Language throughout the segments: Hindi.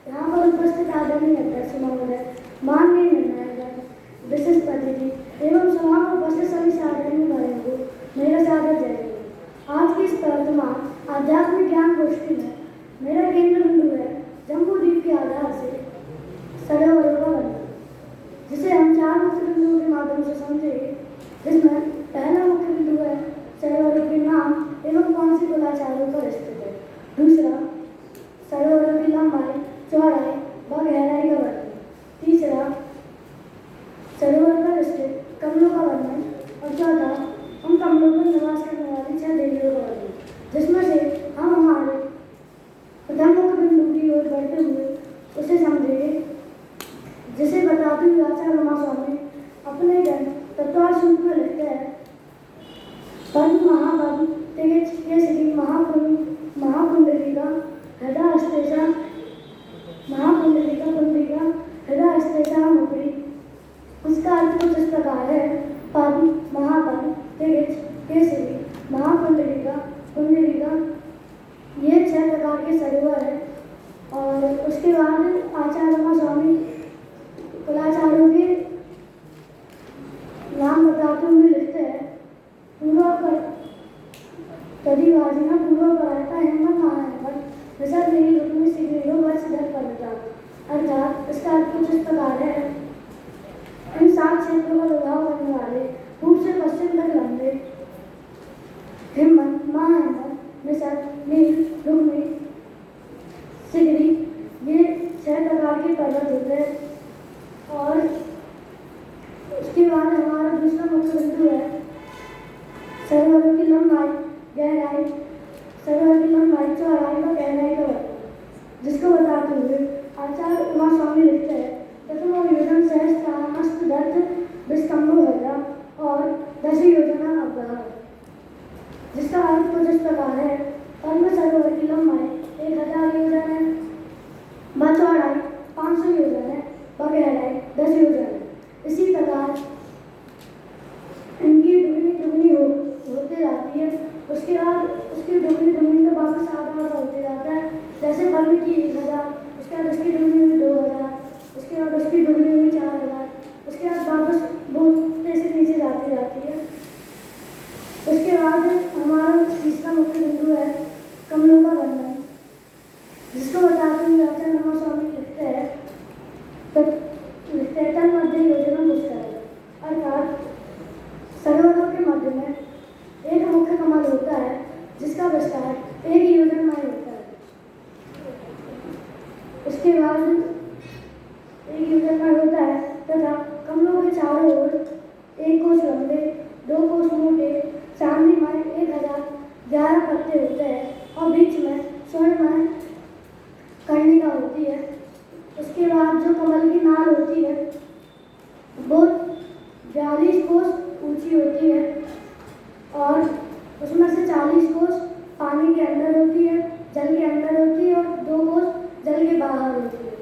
यहाँ पर उपस्थित आदरणीय अध्यक्ष महोदय, माननीय निर्णायक, विशिष्ट अतिथि एवं सभा में उपस्थित सभी साधारण भाइयों को मेरा सादर जय जयकार। आज की इस वर्तमान आध्यात्मिक ज्ञान गोष्ठी में मेरा केंद्र बिंदु है जम्बू द्वीप के आधार से सरोवरों का वर्णन, जिसे हम 4 मुख्य बिंदुओं के माध्यम से समझेंगे। जिसमें पहला मुख्य बिंदु है सरोवरों के नाम एवं कौन सी कुलाचारों पर स्थित है। दूसरा, सरोवरों की लंबाई, चौड़ाई व गहराई का वर्णन। तीसरा, सरोवर पर स्थित कमलों का वर्णन। और चौथा, उन कमलों पर निवास करने वाली 6 देवियों का वर्णन, जिसमें से हम हमारे प्रथम मुख्य बिंदु की ओर बढ़ते हुए उसे समझेंगे, जिसे बताते हुए आचार्य उमा स्वामी अपने ग्रंथ तत्वार्थ सूत्र में लिखते हैं, पद्म महापद्म तेज के श्री महापुंडरीका हृदय स्तेषा महापुंडरीका पुंडरीका हृदय स्तेषा मुकरी। उसका अर्थ कुछ इस प्रकार है, पद्म महापद्म तेज के श्री महापुंडरीका पुंडरीका, ये 6 प्रकार के सरोवर है। और उसके बाद आचार्य उमा स्वामी कुलाचारों के नाम बताते हुए लिखते हैं, पूर्व पर तदी वाजिना पूर्व पर आता हिम्मत महाहिम्मत विसर्ग नहीं रुकने शीघ्र वर्ष धर परता। अर्थात इसका अर्थ कुछ इस प्रकार है, इन 7 क्षेत्रों का प्रभाव करने वाले पूर्व से पश्चिम तक लंबे हिम्मत महाहिम्मत विसर्ग नील रुक्मी सिगरी, ये 6 प्रकार के पर्वत होते हैं। और उसके बाद हमारा दूसरा मुख्य बिंदु है सरोवरों की लंबाई, गहराई, सरोवर की लंबाई, चौड़ाई व गहराई का वर्णन, जिसको बताते हुए आचार्य उमा स्वामी लिखते हैं, प्रथम योजन सहस्त्रामस्त दर्थ विस्कंभो हृदय और 10 योजना अवगाह, जिसका अर्थ कुछ इस प्रकार है, पद्म सरोवर की लंबाई 1000 योजन है, व चौड़ाई 500 योजन है, व गहराई 10 योजन है। इसी प्रकार इनकी दुगनी होते जाती है। उसके बाद उसकी दुगनी तो वापस आधा होते जाता है। जैसे पद्म की 1000, उसके बाद उसकी दुगनी हुई 2000, उसके बाद उसकी दुगनी हुई 4000, उसके बाद वापस बहुत से नीचे जाती है। उसके बाद हमारा तीसरा मुख्य बिंदु है कमलों का वर्णन, जिसको बताते हुए आचार्य उमा स्वामी लिखते हैं, तन मध्य योजना पुष्कर, अर्थात सरोवरों के मध्य में एक मुख्य कमल होता है, जिसका विस्तार 1 योजन में होता है। उसके बाद 1 योजन में होता है तथा कमलों के चारों ओर 1 कोस लंबे, 2 कोस मोटे, चांदी में 1011 पत्ते होते हैं और बीच में स्वर्णमय कर्णिका होती है। उसके बाद जो कमल की नाल होती है वो 42 कोस ऊंची होती है और उसमें से 40 कोस पानी के अंदर होती है, जल के अंदर होती है, और 2 कोस जल के बाहर होती है।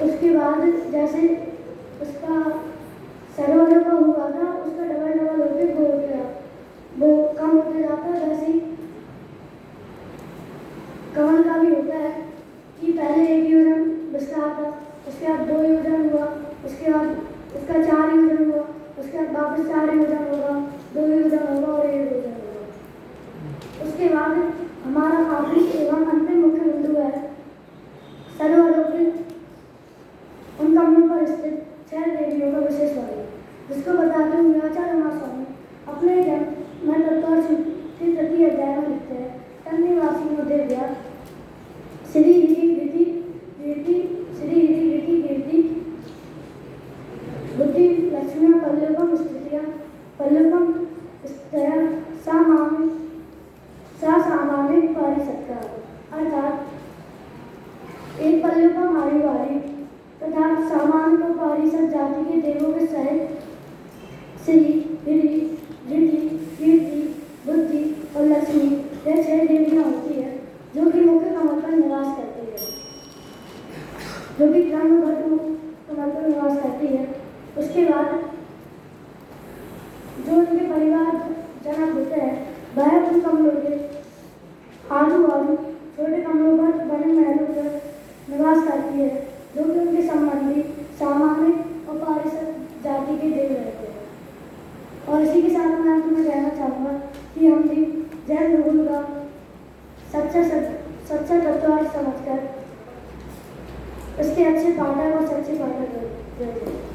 उसके बाद जैसे उसका सरोवरों का हुआ था, उसका डबल होकर वो कम होते जाता है। वैसे ही कमल का भी होता है कि पहले 1 योजन विस्तार था, उसके बाद 2 योजन हुआ, उसके बाद उसका 4 योजन हुआ, उसके बाद वापस 4 योजन होगा, 2 योजन होगा और 1 योजन होगा। उसके बाद हमारा आखिरी एवं अंतिम मुख्य बिंदु है सरोवरों के उन कमलों पर स्थित 6 देवियों का विशेष वर्णन, जिसको बताते हुए आचार्य उमा स्वामी अपने ग्रंथ में तत्वार्थ सूत्र के 3 अध्याय में लिखते हैं, तन्निवासिनो देव्या श्री गिरी कीर्ति बुद्धि लक्ष्मी पल्लवम स्थितिया पल्लवम स्तया सामान्य पारिसत्कार, अर्थात एक पल्लवम आयु वाली तथा सामान्य पारिसत जाति के देवों के सहित श्री गिरी कीर्ति बुद्धि और लक्ष्मी, यह 6 देवियां होती है जो कि मुख्य कमल पर निवास करती है, जो कि क्रमबद्ध कमल पर निवास करती है। उसके बाद जो उनके परिवार जनक होते हैं, वह उन कमलों के आजू बाजू छोटे कमलों पर जाती है जो कि उनके संबंधी सामान्य और पारिषद जाति के देव रहते हैं। और इसी के साथ मैं आपको कहना चाहूँगा कि हम भी जैन धर्म का सच्चा तत्ववाद समझकर उसके अच्छे पाठक और सच्चे पाठक